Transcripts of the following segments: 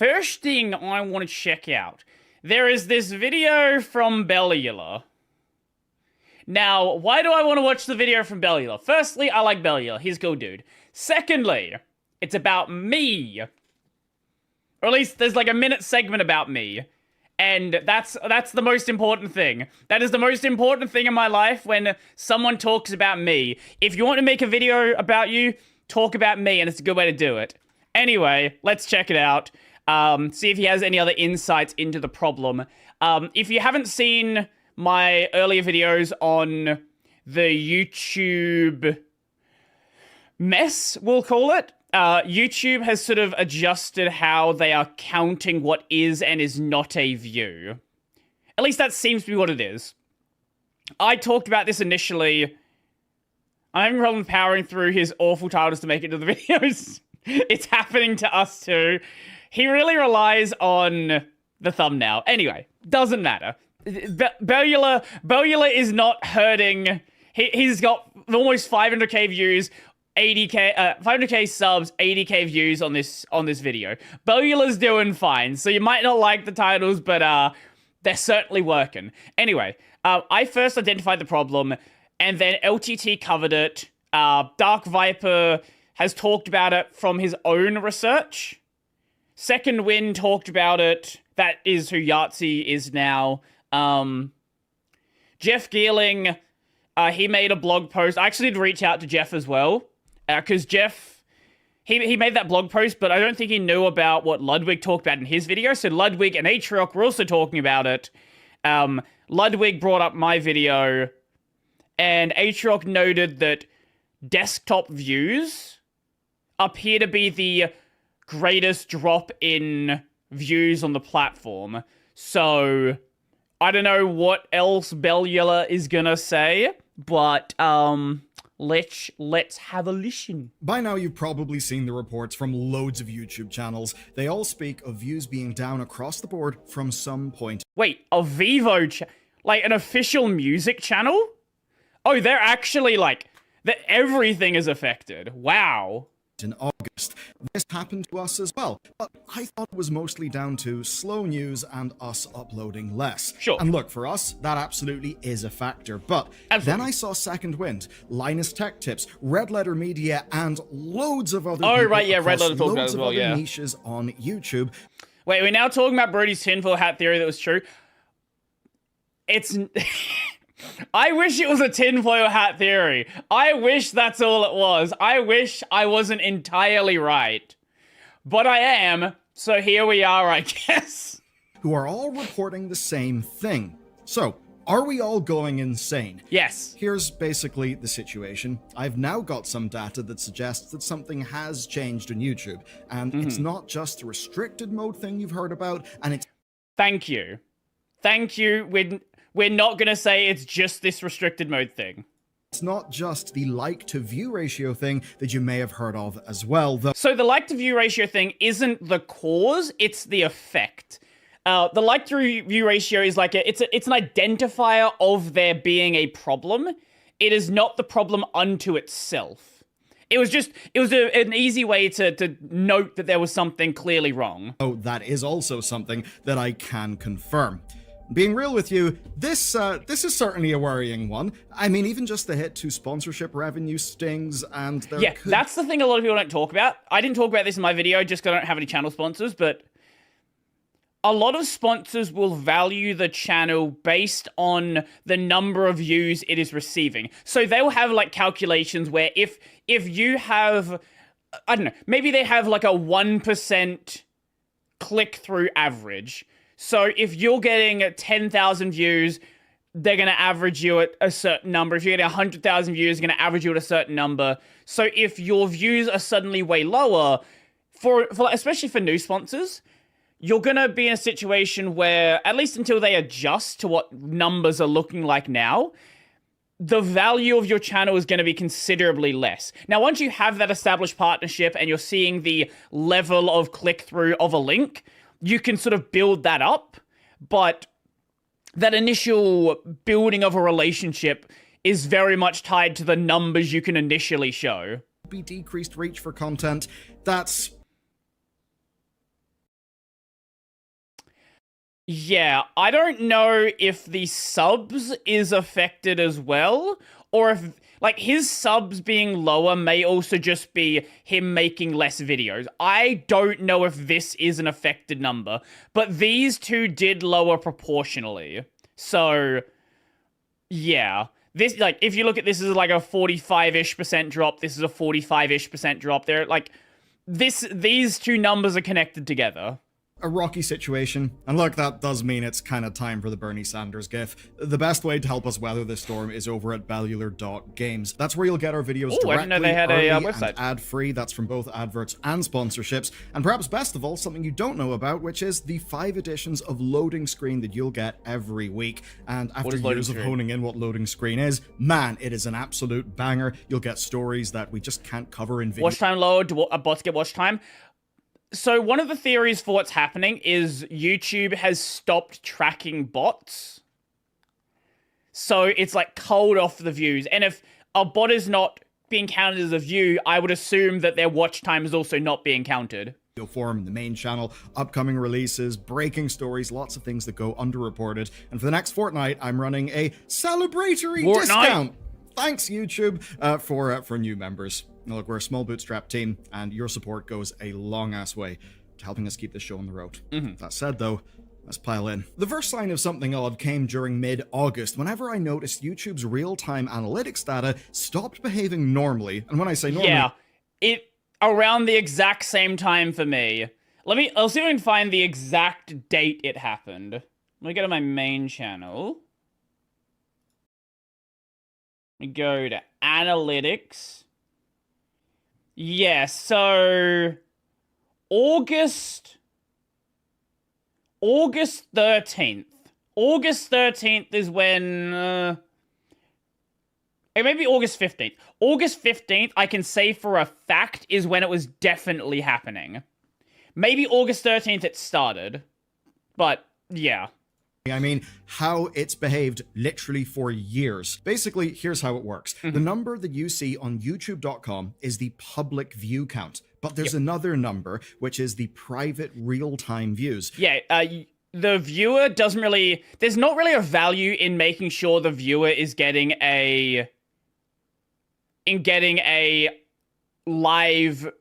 first thing I want to check out. There is this video from Bellula. Now, why do I want to watch the video from Bellula? Firstly, I like Bellula. He's a cool dude. Secondly, it's about me. Or at least there's like a minute segment about me. And that's the most important thing. That is the most important thing in my life, when someone talks about me. If you want to make a video about you, talk about me, and it's a good way to do it. Anyway, let's check it out. See if he has any other insights into the problem. If you haven't seen my earlier videos on the YouTube mess, we'll call it, YouTube has sort of adjusted how they are counting what is and is not a view. At least that seems to be what it is. I talked about this initially. I'm having a problem powering through his awful titles to make it to the videos. It's happening to us too. He really relies on the thumbnail. Anyway, doesn't matter. Bellula is not hurting. He's got almost 500k views, 500k subs, 80k views on this video. Bellula's doing fine, so you might not like the titles, but they're certainly working. Anyway, I first identified the problem, and then LTT covered it. Dark Viper has talked about it from his own research. Second Wind talked about it. That is who Yahtzee is now. Jeff Geerling, he made a blog post. I actually did reach out to Jeff as well. Because Jeff, he made that blog post, but I don't think he knew about what Ludwig talked about in his video. So Ludwig and Atrioc were also talking about it. Ludwig brought up my video, and Atrioc noted that desktop views appear to be the greatest drop in views on the platform. So I don't know what else Bellula is gonna say, but let's have a listen. By now you've probably seen the reports from loads of YouTube channels. They all speak of views being down across the board from some point. Wait, a Vivo like an official music channel? Oh, they're actually like that. Everything is affected. Wow. In August. This happened to us as well, but I thought it was mostly down to slow news and us uploading less. Sure. And look, for us, that absolutely is a factor, but then I saw Second Wind, Linus Tech Tips, Red Letter Media, and loads of other Red Letter talked about it as well, yeah. niches on YouTube. Wait, we're now talking about Brodie's tinfoil hat theory that was true. It's... I wish it was a tinfoil hat theory. I wish that's all it was. I wish I wasn't entirely right. But I am, so here we are, I guess. Who are all reporting the same thing. So, are we all going insane? Yes. Here's basically the situation. I've now got some data that suggests that something has changed on YouTube. And it's not just the restricted mode thing you've heard about, and it's... Thank you. Thank you. We're not going to say it's just this restricted mode thing. It's not just the like-to-view ratio thing that you may have heard of as well, though. So the like-to-view ratio thing isn't the cause, it's the effect. The like-to-view ratio is like it's an identifier of there being a problem. It is not the problem unto itself. It was an easy way to note that there was something clearly wrong. Oh, that is also something that I can confirm. Being real with you, this is certainly a worrying one. I mean, even just the hit to sponsorship revenue stings, and that's the thing a lot of people don't talk about. I didn't talk about this in my video just because I don't have any channel sponsors, but a lot of sponsors will value the channel based on the number of views it is receiving. So they'll have like calculations where if you have, I don't know, maybe they have like a 1% click-through average. So if you're getting 10,000 views, they're going to average you at a certain number. If you're getting 100,000 views, they're going to average you at a certain number. So if your views are suddenly way lower, for especially for new sponsors, you're going to be in a situation where, at least until they adjust to what numbers are looking like now, the value of your channel is going to be considerably less. Now, once you have that established partnership and you're seeing the level of click-through of a link, you can sort of build that up, but that initial building of a relationship is very much tied to the numbers you can initially show. Be decreased reach for content that's Yeah, I don't know if the subs is affected as well, or if, like, his subs being lower may also just be him making less videos. I don't know if this is an affected number, but these two did lower proportionally. So, yeah. This, like, if you look at this as like a 45-ish% drop, this is a 45-ish% drop. They're, like, these two numbers are connected together. A rocky situation, and look, that does mean it's kind of time for the Bernie Sanders gif. The best way to help us weather this storm is over at bellular.games. That's where you'll get our videos directly, I didn't know they had a website. and ad-free. That's from both adverts and sponsorships. And perhaps best of all, something you don't know about, which is the 5 editions of loading screen that you'll get every week. And after years of honing in what loading screen is, man, it is an absolute banger. You'll get stories that we just can't cover in video. Watch time lower, do bots get watch time? So one of the theories for what's happening is YouTube has stopped tracking bots. So it's like culled off the views. And if a bot is not being counted as a view, I would assume that their watch time is also not being counted. Forum, the main channel, upcoming releases, breaking stories, lots of things that go underreported. And for the next fortnight, I'm running a celebratory discount. Thanks, YouTube, for new members. Now, look, we're a small bootstrap team, and your support goes a long-ass way to helping us keep this show on the road. That said, though, let's pile in. The first sign of something odd came during mid-August, whenever I noticed YouTube's real-time analytics data stopped behaving normally. And when I say normally... Yeah, it around the exact same time for me. I'll see if I can find the exact date it happened. Let me go to my main channel. Let me go to analytics. Yeah, so August 13th. August 13th is when it may be August 15th. August 15th, I can say for a fact, is when it was definitely happening. Maybe August 13th it started. But yeah. I mean, how it's behaved literally for years. Basically, here's how it works. The number that you see on youtube.com is the public view count, but there's another number, which is the private real-time views. Yeah, the viewer doesn't really... There's not really a value in making sure the viewer is getting a live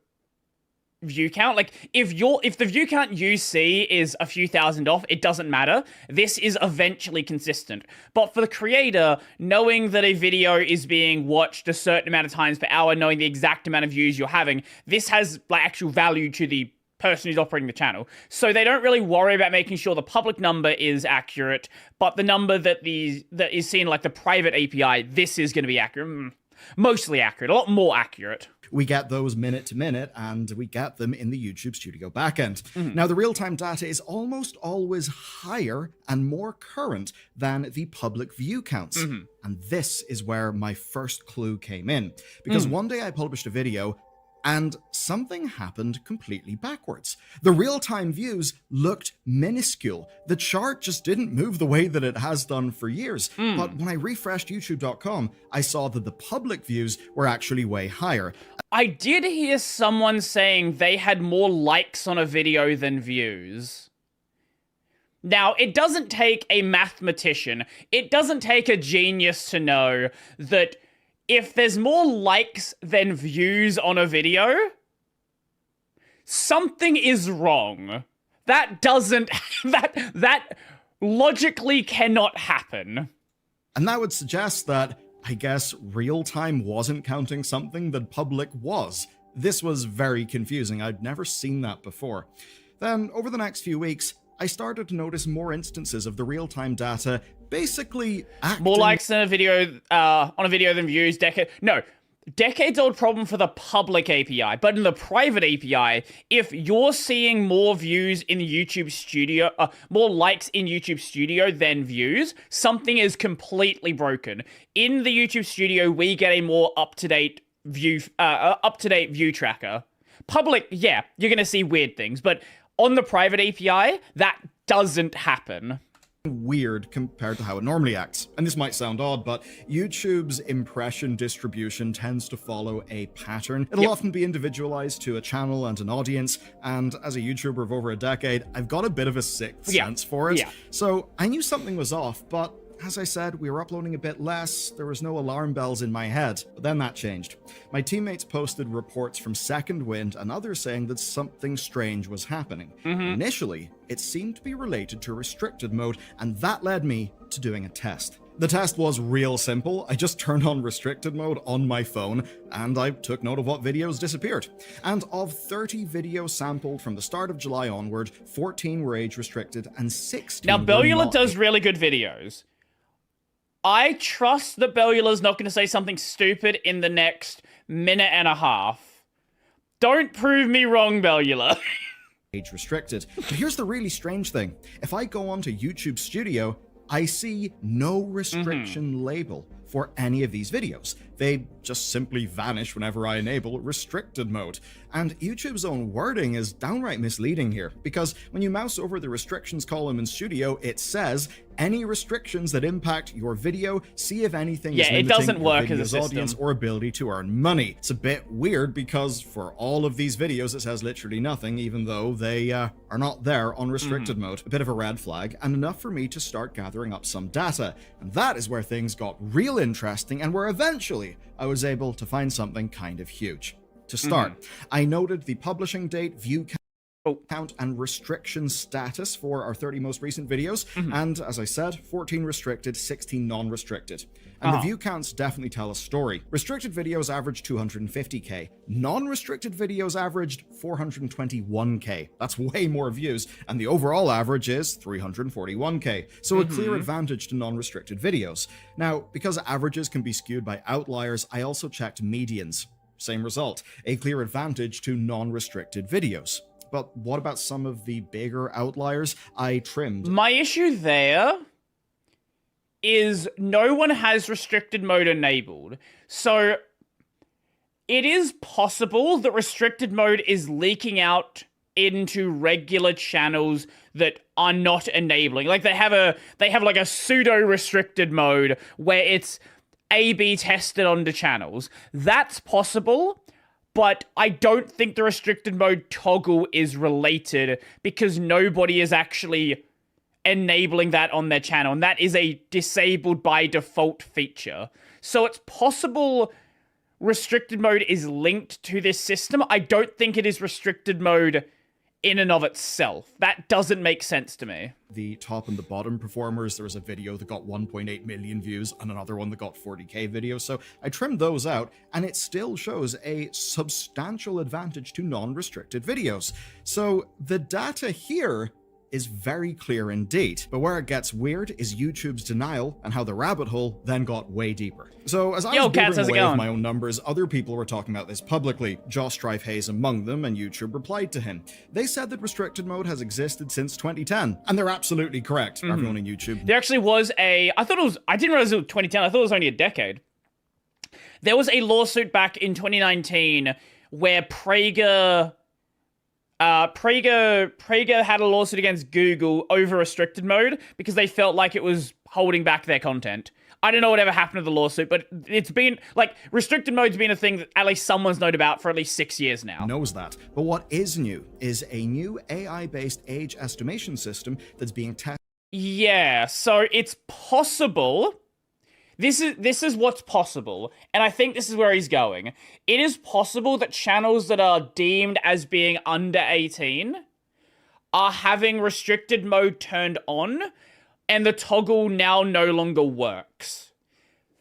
view count. Like, if the view count you see is a few thousand off, it doesn't matter. This is eventually consistent. But for the creator, knowing that a video is being watched a certain amount of times per hour, knowing the exact amount of views you're having, this has like actual value to the person who's operating the channel. So they don't really worry about making sure the public number is accurate, but the number that is seen like the private API, this is going to be accurate. Mostly accurate, a lot more accurate. We get those minute to minute, and we get them in the YouTube Studio backend. Now, the real-time data is almost always higher and more current than the public view counts. And this is where my first clue came in. Because one day I published a video, and something happened completely backwards. The real-time views looked minuscule. The chart just didn't move the way that it has done for years. But when I refreshed youtube.com, I saw that the public views were actually way higher. I did hear someone saying they had more likes on a video than views. Now, it doesn't take a mathematician, it doesn't take a genius to know that if there's more likes than views on a video, something is wrong. That doesn't... that logically cannot happen. And that would suggest that, I guess, real-time wasn't counting something that public was. This was very confusing. I'd never seen that before. Then, over the next few weeks, I started to notice more instances of the real-time data basically acting... More likes on a video than views. Decades-old problem for the public API, but in the private API, if you're seeing more views in the YouTube Studio, more likes in YouTube Studio than views, something is completely broken. In the YouTube Studio, we get a more up-to-date view tracker. Public, yeah, you're gonna see weird things, but on the private API, that doesn't happen. weird compared to how it normally acts. And this might sound odd, but YouTube's impression distribution tends to follow a pattern. It'll often be individualized to a channel and an audience, and as a YouTuber of over a decade, I've got a bit of a sixth sense for it. So I knew something was off, but as I said, we were uploading a bit less, there was no alarm bells in my head, but then that changed. My teammates posted reports from Second Wind and others saying that something strange was happening. Initially, it seemed to be related to restricted mode, and that led me to doing a test. The test was real simple. I just turned on restricted mode on my phone, and I took note of what videos disappeared. And of 30 videos sampled from the start of July onward, 14 were age restricted and 16 Now, were Bellula not. does really good videos. I trust that Bellula's not going to say something stupid in the next minute and a half. Don't prove me wrong, Bellula. Age restricted. But here's the really strange thing. If I go onto YouTube Studio, I see no restriction label for any of these videos. They just simply vanish whenever I enable restricted mode. And YouTube's own wording is downright misleading here, because when you mouse over the restrictions column in Studio, it says, any restrictions that impact your video, see if anything is limiting it doesn't your work video's as a audience system. or ability to earn money. It's a bit weird because for all of these videos, it says literally nothing, even though they are not there on restricted mode. A bit of a red flag, and enough for me to start gathering up some data. And that is where things got real interesting, and where eventually I was able to find something kind of huge. To start, I noted the publishing date, view count, and restriction status for our 30 most recent videos, and as I said, 14 restricted, 16 non-restricted. And the view counts definitely tell a story. Restricted videos averaged 250k, non-restricted videos averaged 421k. That's way more views, and the overall average is 341k, so a clear advantage to non-restricted videos. Now, because averages can be skewed by outliers, I also checked medians. Same result, a clear advantage to non-restricted videos. But what about some of the bigger outliers? I trimmed. My issue there is no one has restricted mode enabled. So it is possible that restricted mode is leaking out into regular channels that are not enabling. Like they have like a pseudo restricted mode where it's A/B tested onto channels. That's possible, but I don't think the restricted mode toggle is related because nobody is actually enabling that on their channel, and that is a disabled by default feature. So it's possible restricted mode is linked to this system. I don't think it is restricted mode in and of itself. That doesn't make sense to me. The top and the bottom performers, there was a video that got 1.8 million views and another one that got 40k videos, so I trimmed those out, and it still shows a substantial advantage to non-restricted videos. So the data here is very clear indeed. But where it gets weird is YouTube's denial and how the rabbit hole then got way deeper. So as I was bobbing away with my own numbers, other people were talking about this publicly, Josh Strife Hayes among them, and YouTube replied to him. They said that restricted mode has existed since 2010, and they're absolutely correct. Everyone on YouTube. There actually was I didn't realize it was 2010, I thought it was only a decade. There was a lawsuit back in 2019 where Prager had a lawsuit against Google over restricted mode because they felt like it was holding back their content. I don't know whatever happened to the lawsuit, but it's been, like, restricted mode's been a thing that at least someone's known about for at least 6 years now. Knows that. But what is new is a new AI-based age estimation system that's being tested. Yeah, so it's possible. This is what's possible, and I think this is where he's going. It is possible that channels that are deemed as being under 18 are having restricted mode turned on, and the toggle now no longer works.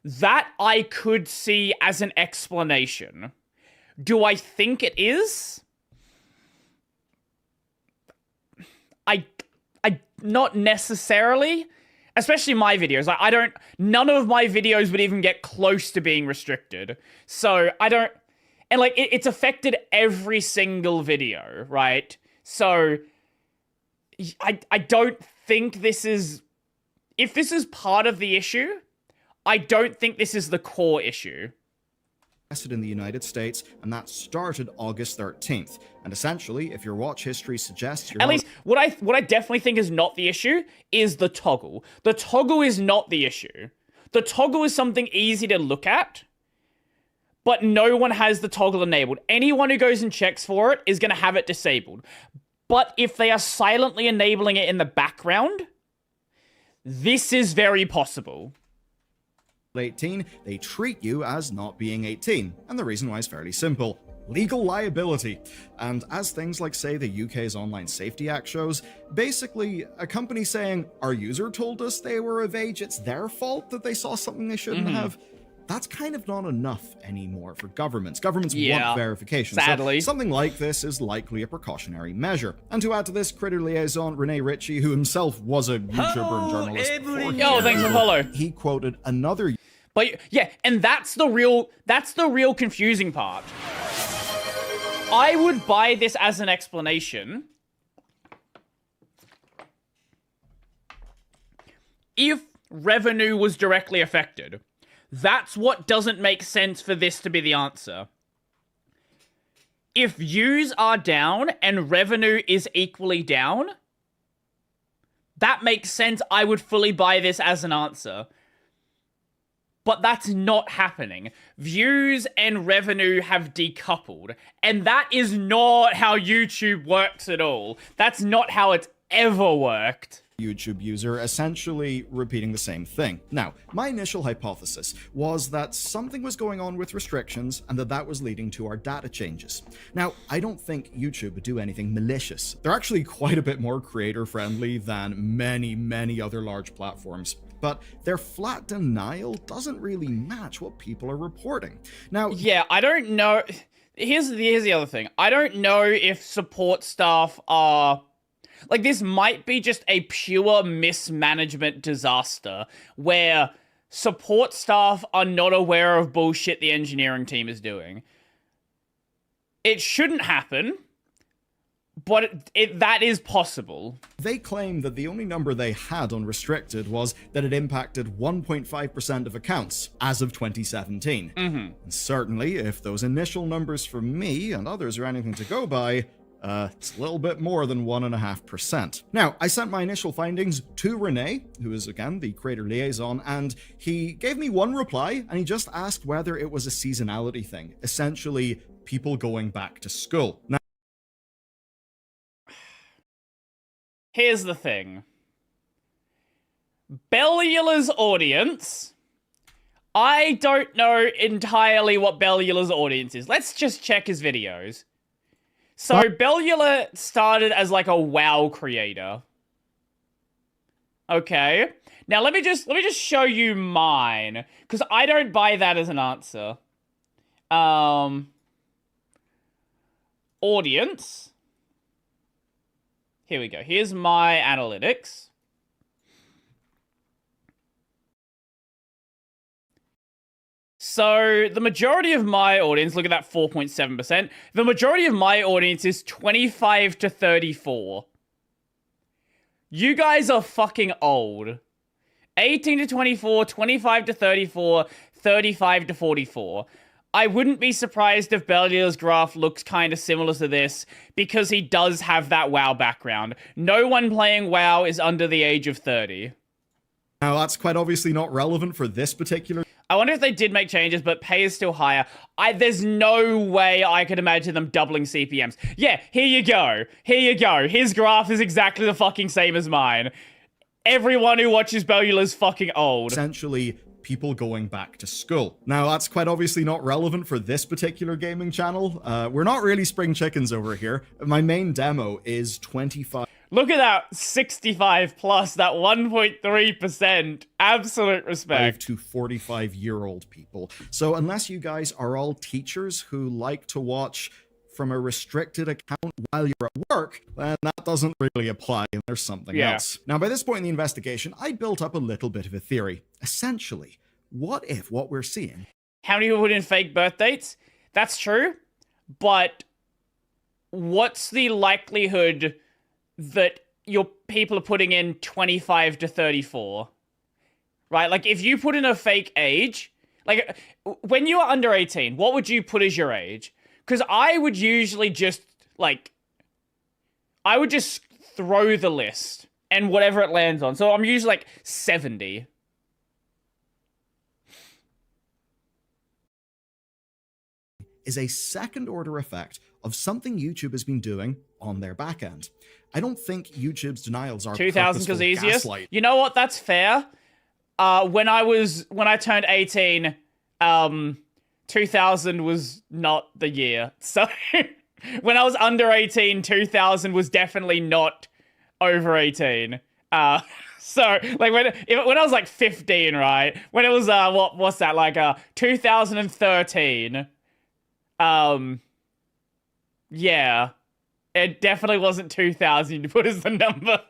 That I could see as an explanation. Do I think it is? I not necessarily. Especially my videos. Like, none of my videos would even get close to being restricted. So, and like, it's affected every single video, right? So, I don't think this is, if this is part of the issue, I don't think this is the core issue. in the United States, and that started August 13th. And essentially, if your watch history suggests you're At least, what I definitely think is not the issue is the toggle. The toggle is not the issue. The toggle is something easy to look at, but no one has the toggle enabled. Anyone who goes and checks for it is going to have it disabled. But if they are silently enabling it in the background, this is very possible. 18, they treat you as not being 18. And the reason why is fairly simple. Legal liability. And as things like, say, the UK's Online Safety Act shows, basically a company saying, our user told us they were of age, it's their fault that they saw something they shouldn't have. That's kind of not enough anymore for governments. Governments want verification. Sadly. So something like this is likely a precautionary measure. And to add to this, creator liaison Rene Ritchie, who himself was a YouTuber and journalist before he thanks for follow. he quoted another. But yeah, and that's the real confusing part. I would buy this as an explanation if revenue was directly affected. That's what doesn't make sense for this to be the answer. If views are down and revenue is equally down, that makes sense. I would fully buy this as an answer. But that's not happening. Views and revenue have decoupled. And that is not how YouTube works at all. That's not how it's ever worked. YouTube user essentially repeating the same thing. Now, my initial hypothesis was that something was going on with restrictions and that was leading to our data changes. Now, I don't think YouTube would do anything malicious. They're actually quite a bit more creator-friendly than many other large platforms. But their flat denial doesn't really match what people are reporting. Now, yeah, I don't know. Here's the other thing. I don't know if support staff are... Like, this might be just a pure mismanagement disaster where support staff are not aware of bullshit the engineering team is doing. It shouldn't happen, but that is possible. They claim that the only number they had on restricted was that it impacted 1.5% of accounts as of 2017. And certainly, if those initial numbers from me and others are anything to go by, it's a little bit more than 1.5%. Now, I sent my initial findings to Rene, who is, again, the creator liaison, and he gave me one reply, and he just asked whether it was a seasonality thing. Essentially, people going back to school. Now, here's the thing. Bellula's audience... I don't know entirely what Bellula's audience is. Let's just check his videos. So, Bellula started as, like, a WoW creator. Okay. Now, let me just show you mine. Because I don't buy that as an answer. Audience. Here we go. Here's my analytics. So, the majority of my audience, look at that 4.7%. The majority of my audience is 25 to 34. You guys are fucking old. 18 to 24, 25 to 34, 35 to 44. I wouldn't be surprised if Bellula's graph looks kind of similar to this, because he does have that WoW background. No one playing WoW is under the age of 30. Now, that's quite obviously not relevant for this particular... I wonder if they did make changes, but pay is still higher. There's no way I could imagine them doubling CPMs. Yeah, here you go. Here you go. His graph is exactly the fucking same as mine. Everyone who watches Bellula's fucking old. Essentially, people going back to school. Now, that's quite obviously not relevant for this particular gaming channel. We're not really spring chickens over here. My main demo is 25... Look at that 65 plus, that 1.3%. Absolute respect. To 45-year-old people. So unless you guys are all teachers who like to watch from a restricted account while you're at work, then that doesn't really apply and there's something else. Now, by this point in the investigation, I built up a little bit of a theory. Essentially, what if what we're seeing... How many people put in fake birth dates? That's true, but what's the likelihood that your people are putting in 25 to 34, right? Like, if you put in a fake age, Like, when you are under 18, what would you put as your age? Because I would usually just, like, I would just throw the list and whatever it lands on. So I'm usually like 70. Is a second order effect of something YouTube has been doing on their back end. I don't think YouTube's denials are 2000 because purposeful easiest. gaslight. You know what? That's fair. When I turned 18, 2000 was not the year. So when I was under 18, 2000 was definitely not over 18. So like when I was like 15, right? When it was what's that, like 2013. Yeah. It definitely wasn't 2000 to put as the number.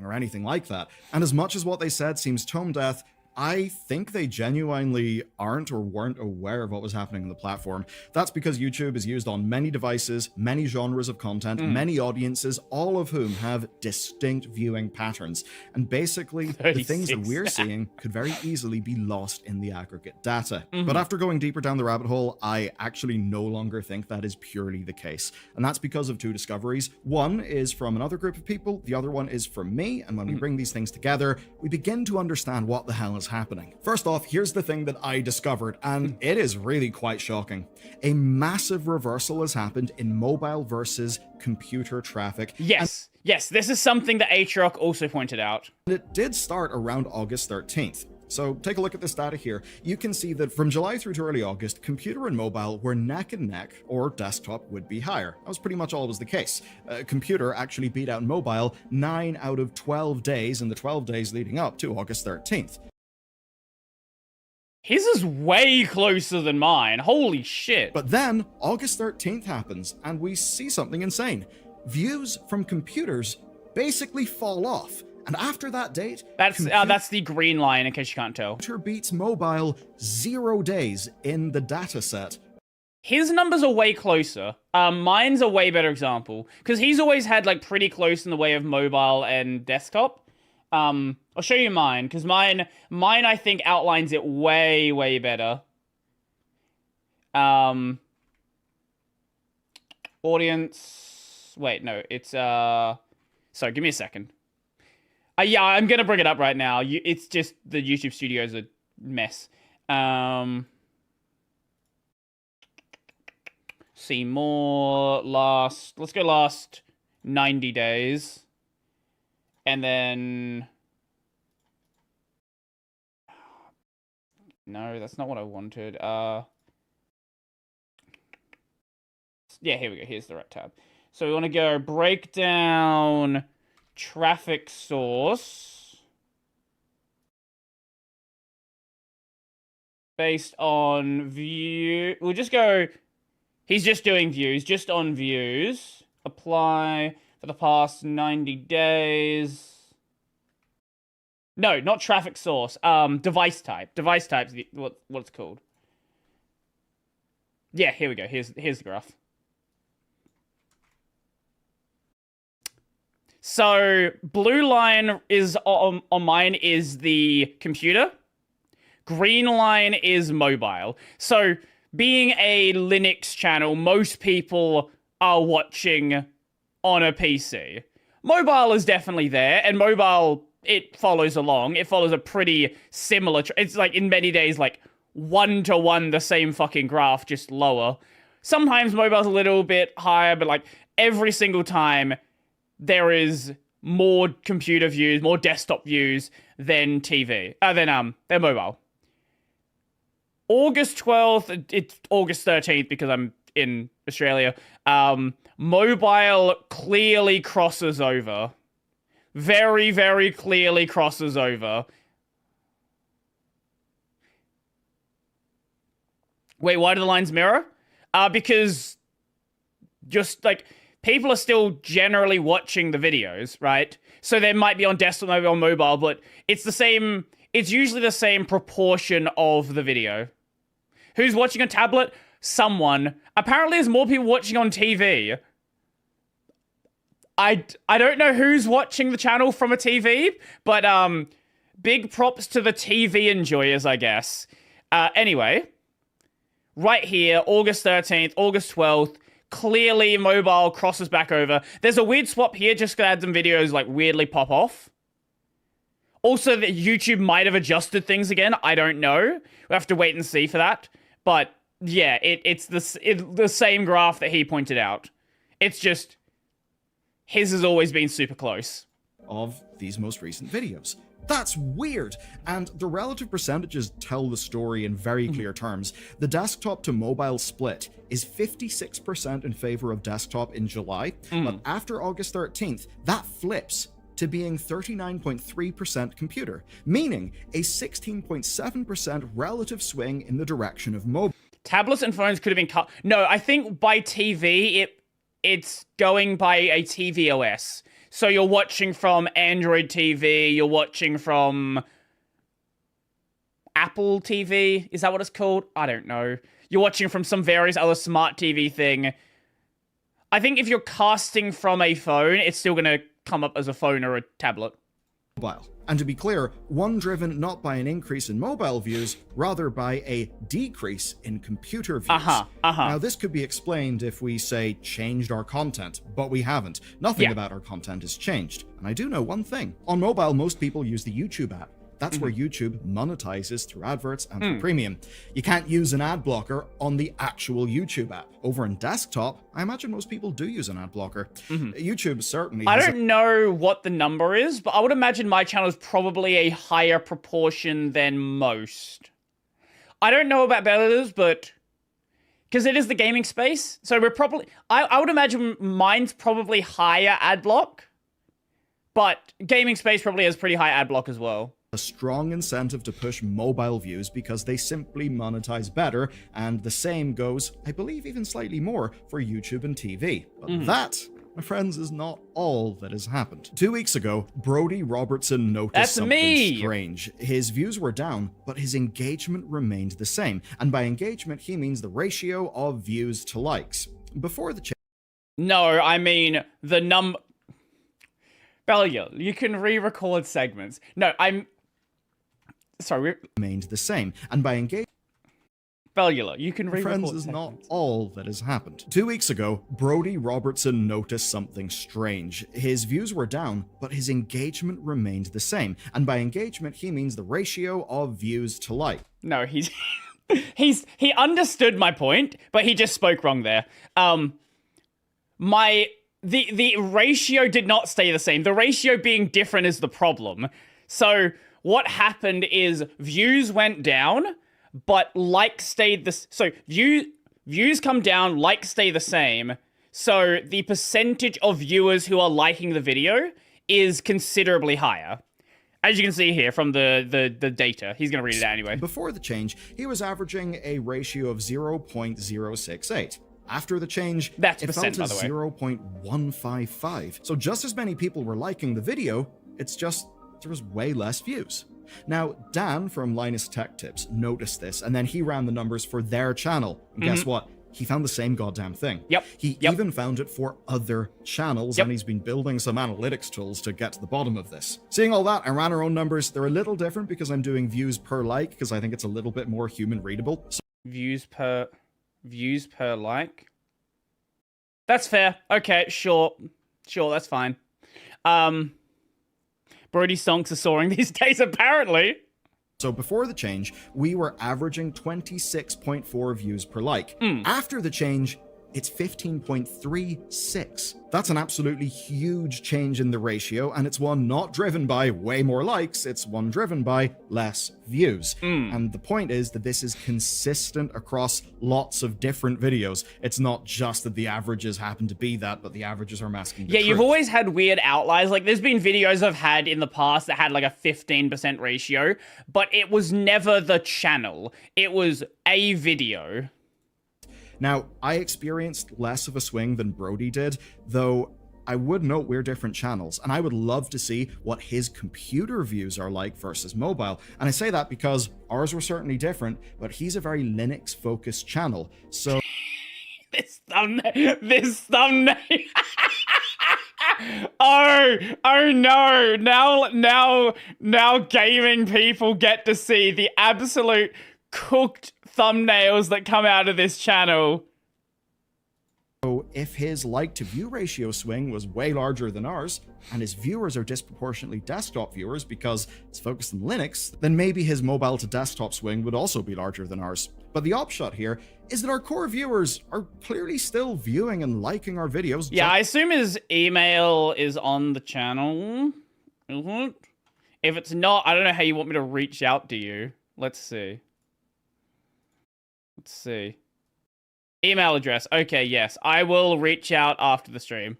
Or anything like that. And as much as what they said seems tone deaf, I think they genuinely aren't or weren't aware of what was happening on the platform. That's because YouTube is used on many devices, many genres of content, many audiences, all of whom have distinct viewing patterns. And basically, 36. the things that we're seeing could very easily be lost in the aggregate data. But after going deeper down the rabbit hole, I actually no longer think that is purely the case. And that's because of two discoveries. One is from another group of people, the other one is from me, and when we bring these things together, we begin to understand what the hell is happening. First off, here's the thing that I discovered, and it is really quite shocking. A massive reversal has happened in mobile versus computer traffic. Yes, this is something that Aatrock also pointed out. And it did start around August 13th. So take a look at this data here. You can see that from July through to early August, computer and mobile were neck and neck, or desktop would be higher. That was pretty much always the case. Computer actually beat out mobile 9 out of 12 days in the 12 days leading up to August 13th. His is way closer than mine. Holy shit. But then August 13th happens, and we see something insane. Views from computers basically fall off. And after that date, that's the green line, in case you can't tell. computer beats mobile 0 days in the data set. His numbers are way closer. Mine's a way better example, because he's always had like pretty close in the way of mobile and desktop. I'll show you mine, because mine I think outlines it way, way better. Audience. Wait, no, it's sorry, give me a second. Yeah, I'm gonna bring it up right now. It's just the YouTube Studio's a mess. See more let's go last 90 days. And then no, that's not what I wanted. Yeah, here we go. Here's the right tab. So we want to go breakdown traffic source based on view. We'll just go, he's just doing views, just on views. Apply for the past 90 days. No, not traffic source. Device type. Device type's what it's called. Yeah, here we go. Here's the graph. So blue line is on mine is the computer. Green line is mobile. So being a Linux channel, most people are watching on a PC. Mobile is definitely there, and mobile, it follows along. It follows a pretty similar... It's like, in many days, like, 1-to-1 the same fucking graph, just lower. Sometimes mobile's a little bit higher, but, like, every single time, there is more computer views, more desktop views than TV. Than mobile. August 12th, it's August 13th because I'm in Australia. Mobile clearly crosses over. Very, very clearly crosses over. Wait, why do the lines mirror? Because just like people are still generally watching the videos, right? So they might be on desktop, maybe on mobile, but it's the same. It's usually the same proportion of the video. Who's watching a tablet? Someone. Apparently there's more people watching on TV. I don't know who's watching the channel from a TV, but big props to the TV enjoyers, I guess. Anyway, right here, August 13th, August 12th, clearly mobile crosses back over. There's a weird swap here, just gonna add some videos like weirdly pop off. Also, that YouTube might have adjusted things again. I don't know. We have to wait and see for that. But yeah, it's the same graph that he pointed out. It's just his has always been super close. Of these most recent videos. That's weird, and the relative percentages tell the story in very clear terms. The desktop to mobile split is 56% in favor of desktop in July, but after August 13th, that flips to being 39.3% computer, meaning a 16.7% relative swing in the direction of mobile. Tablets and phones could have been cut. No, I think by TV, it's going by a TV OS. So you're watching from Android TV, you're watching from Apple TV, is that what it's called? I don't know. You're watching from some various other smart TV thing. I think if you're casting from a phone, it's still going to come up as a phone or a tablet. Mobile. And to be clear, one driven not by an increase in mobile views, rather by a decrease in computer views. Now, this could be explained if we say changed our content, but we haven't. Nothing about our content has changed. And I do know one thing. On mobile, most people use the YouTube app. That's where YouTube monetizes through adverts and through premium. You can't use an ad blocker on the actual YouTube app. Over in desktop, I imagine most people do use an ad blocker. YouTube certainly I don't know what the number is, but I would imagine my channel is probably a higher proportion than most. I don't know about Bella's, but because it is the gaming space, so we're probably... I would imagine mine's probably higher ad block, but gaming space probably has pretty high ad block as well. A strong incentive to push mobile views because they simply monetize better, and the same goes, I believe even slightly more, for YouTube and TV. But that, my friends, is not all that has happened. 2 weeks ago, Brodie Robertson noticed something strange. His views were down, but his engagement remained the same. And by engagement, he means the ratio of views to likes. Before the change... No, I mean the Belia, you can re-record segments. No, Sorry, remained the same, and by engagement... Bellula, you can re-record friends, is not all that has happened. 2 weeks ago, Brodie Robertson noticed something strange. His views were down, but his engagement remained the same. And by engagement, he means the ratio of views to like. No, he understood my point, but he just spoke wrong there. The ratio did not stay the same. The ratio being different is the problem. So what happened is views went down, but likes stayed so views come down, likes stay the same. So the percentage of viewers who are liking the video is considerably higher. As you can see here from the data. He's going to read it out anyway. Before the change, he was averaging a ratio of 0.068. After the change, it fell to 0.155. So just as many people were liking the video, it's just there was way less views. Now, Dan from Linus Tech Tips noticed this, and then he ran the numbers for their channel. And guess what? He found the same goddamn thing. He even found it for other channels, and he's been building some analytics tools to get to the bottom of this. Seeing all that, I ran our own numbers. They're a little different because I'm doing views per like, because I think it's a little bit more human readable. So views per like? That's fair. Okay, sure, that's fine. Brodie stonks are soaring these days, apparently. So before the change, we were averaging 26.4 views per like. After the change, it's 15.36. That's an absolutely huge change in the ratio, and it's one not driven by way more likes, it's one driven by less views. And the point is that this is consistent across lots of different videos. It's not just that the averages happen to be that, but the averages are masking the truth. You've always had weird outliers. Like, there's been videos I've had in the past that had like a 15% ratio, but it was never the channel. It was a video. Now, I experienced less of a swing than Brodie did, though I would note we're different channels, and I would love to see what his computer views are like versus mobile. And I say that because ours were certainly different, but he's a very Linux-focused channel, so... This thumbnail... Oh no! Now gaming people get to see the absolute cooked thumbnails that come out of this channel. So if his like-to-view ratio swing was way larger than ours, and his viewers are disproportionately desktop viewers because it's focused on Linux, then maybe his mobile-to-desktop swing would also be larger than ours. But the upshot here is that our core viewers are clearly still viewing and liking our videos. Yeah, I assume his email is on the channel. If it's not, I don't know how you want me to reach out to you. Let's see. Let's see. Email address. Okay, yes. I will reach out after the stream.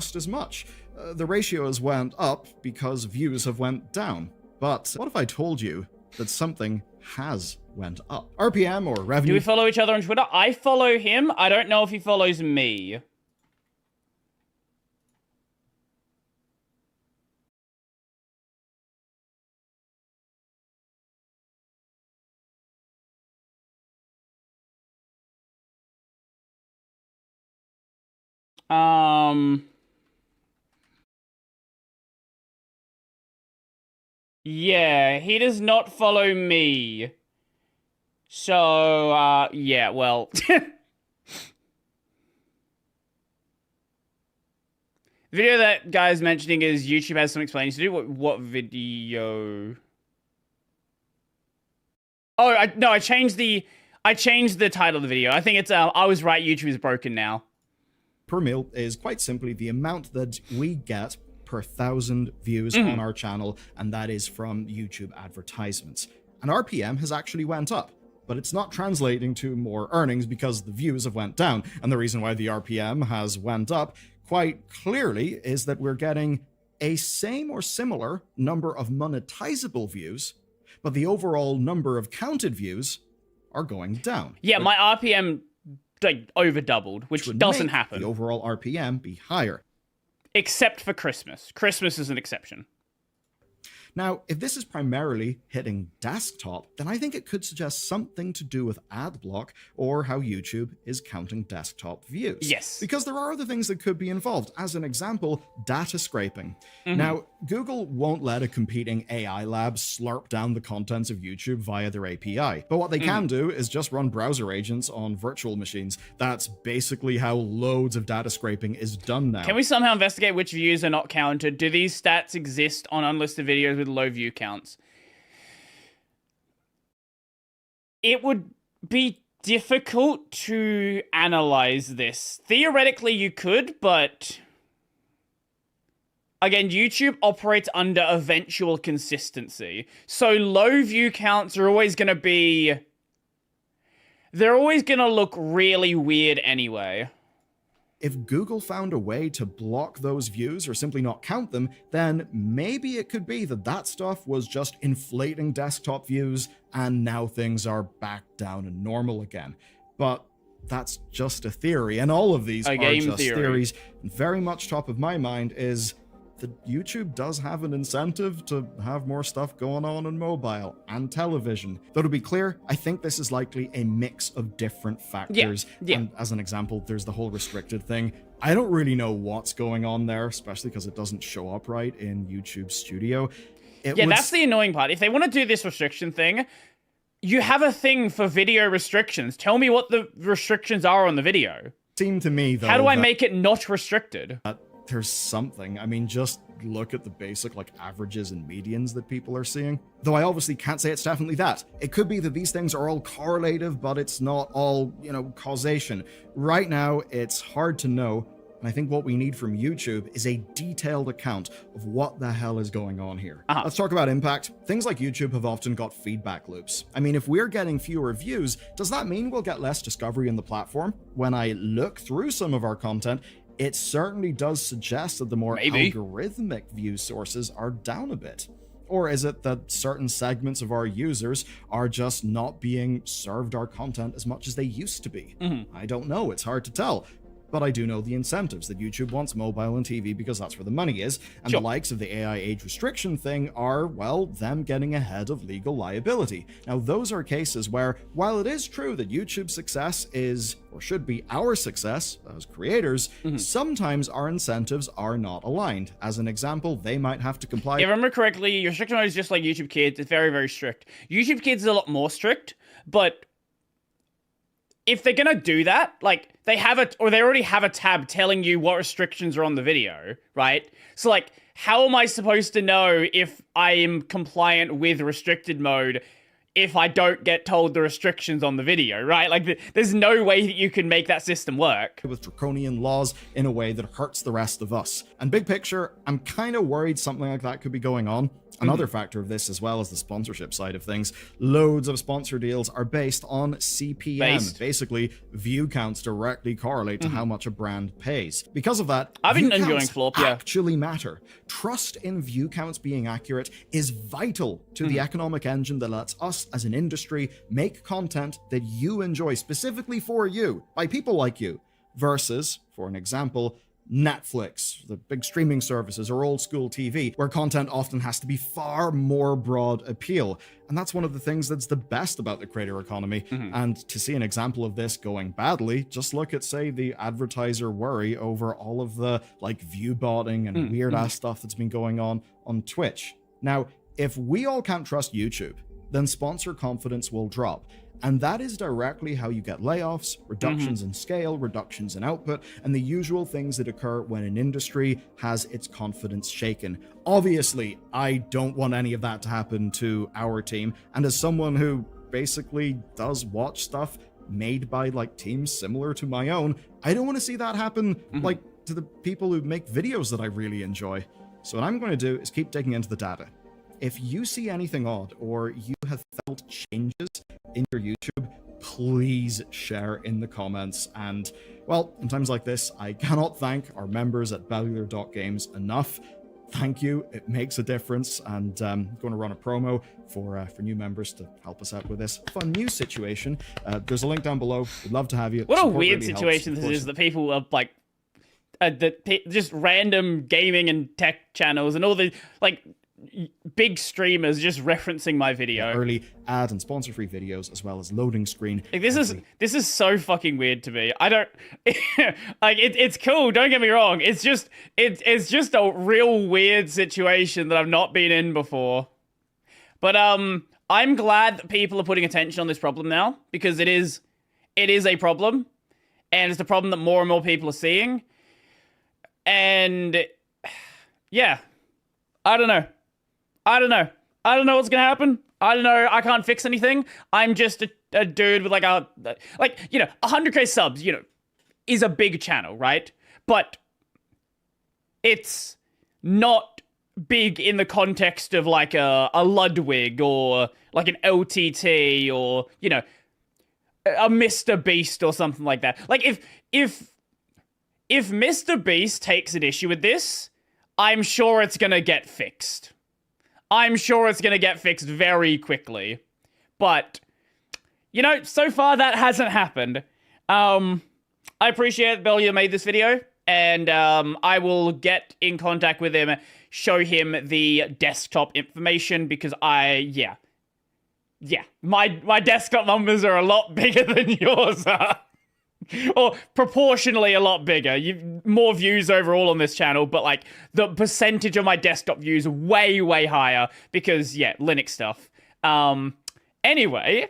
Just as much. The ratio has went up because views have went down. But what if I told you that something has went up? RPM or revenue... Do we follow each other on Twitter? I follow him. I don't know if he follows me. Yeah, he does not follow me. So, yeah, well. The video that guy's mentioning is YouTube has some explaining to do. What video? Oh, I changed the title of the video. I think it's, I was right, YouTube is broken now. Per mil is quite simply the amount that we get per 1,000 views on our channel, and that is from YouTube advertisements. And RPM has actually went up, but it's not translating to more earnings because the views have went down. And the reason why the RPM has went up quite clearly is that we're getting a same or similar number of monetizable views, but the overall number of counted views are going down. Yeah, my RPM like over doubled, which doesn't happen. The overall RPM be higher. Except for Christmas. Christmas is an exception. Now, if this is primarily hitting desktop, then I think it could suggest something to do with ad block or how YouTube is counting desktop views. Yes. Because there are other things that could be involved. As an example, data scraping. Now, Google won't let a competing AI lab slurp down the contents of YouTube via their API. But what they can do is just run browser agents on virtual machines. That's basically how loads of data scraping is done now. Can we somehow investigate which views are not counted? Do these stats exist on unlisted videos with low view counts? It would be difficult to analyze this. Theoretically, you could, but again, YouTube operates under eventual consistency. So low view counts are always going to be... They're always going to look really weird anyway. If Google found a way to block those views or simply not count them, then maybe it could be that that stuff was just inflating desktop views and now things are back down and normal again. But that's just a theory, and all of these are just theories. And very much top of my mind is that YouTube does have an incentive to have more stuff going on mobile and television. Though to be clear, I think this is likely a mix of different factors. Yeah. And as an example, there's the whole restricted thing. I don't really know what's going on there, especially because it doesn't show up right in YouTube Studio. That's the annoying part. If they want to do this restriction thing, you have a thing for video restrictions. Tell me what the restrictions are on the video. Seemed to me, though, how do I make it not restricted? There's something. I mean, just look at the basic, averages and medians that people are seeing. Though I obviously can't say it's definitely that. It could be that these things are all correlative, but it's not all, causation. Right now, it's hard to know. And I think what we need from YouTube is a detailed account of what the hell is going on here. Let's talk about impact. Things like YouTube have often got feedback loops. I mean, if we're getting fewer views, does that mean we'll get less discovery in the platform? When I look through some of our content, it certainly does suggest that the more algorithmic view sources are down a bit. Or is it that certain segments of our users are just not being served our content as much as they used to be? I don't know, it's hard to tell. but I do know the incentives that YouTube wants mobile and TV because that's where the money is, and Sure. the likes of the AI age restriction thing are, well, them getting ahead of legal liability. Now, those are cases where, while it is true that YouTube's success is, or should be, our success as creators, sometimes our incentives are not aligned. As an example, they might have to comply. If I remember correctly, your restriction mode is just like YouTube Kids. It's very, very strict. YouTube Kids is a lot more strict, but if they're gonna do that, like, they already have a tab telling you what restrictions are on the video, right? So, like, how am I supposed to know if I am compliant with restricted mode if I don't get told the restrictions on the video, right? Like, there's no way that you can make that system work. With draconian laws in a way that hurts the rest of us. And big picture, I'm kind of worried something like that could be going on. Another factor of this, as well as the sponsorship side of things, loads of sponsor deals are based on CPM. Basically, view counts directly correlate to how much a brand pays. Because of that, I've been view enjoying counts Flop, yeah. actually matter. Trust in view counts being accurate is vital to the economic engine that lets us as an industry make content that you enjoy specifically for you, by people like you, versus, for an example, Netflix, the big streaming services, or old school TV, where content often has to be far more broad appeal. And that's one of the things that's the best about the creator economy. And to see an example of this going badly, just look at, say, the advertiser worry over all of the, like, view botting and weird-ass stuff that's been going on Twitch. Now, if we all can't trust YouTube, then sponsor confidence will drop. And that is directly how you get layoffs, reductions in scale, reductions in output, and the usual things that occur when an industry has its confidence shaken. Obviously, I don't want any of that to happen to our team, and as someone who basically does watch stuff made by, like, teams similar to my own, I don't want to see that happen, like, to the people who make videos that I really enjoy. So what I'm going to do is keep digging into the data. If you see anything odd, or you have felt changes in your YouTube, please share in the comments. And, well, in times like this, I cannot thank our members at Bellular.games enough. Thank you, it makes a difference, and I'm going to run a promo for new members to help us out with this fun news situation. There's a link down below. We'd love to have you. What a Support weird really situation helps, this is, that people are, like, just random gaming and tech channels and all the, like, big streamers just referencing my video. Early ad and sponsor-free videos, as well as loading screen. Like, this is so fucking weird to me. I don't like it. It's cool. Don't get me wrong. It's just a real weird situation that I've not been in before. But I'm glad that people are putting attention on this problem now, because it is a problem, and it's a problem that more and more people are seeing. And yeah, I don't know what's gonna happen. I don't know. I can't fix anything. I'm just a dude with like 100k subs, is a big channel, right? But it's not big in the context of like a Ludwig or like an LTT or, a Mr. Beast or something like that. Like if Mr. Beast takes an issue with this, I'm sure it's gonna get fixed. I'm sure it's going to get fixed very quickly. But, so far that hasn't happened. I appreciate that Bellia made this video, and I will get in contact with him, show him the desktop information, because my desktop numbers are a lot bigger than yours are. Or proportionally a lot bigger. More views overall on this channel, but like the percentage of my desktop views way, way higher because, Linux stuff. Anyway,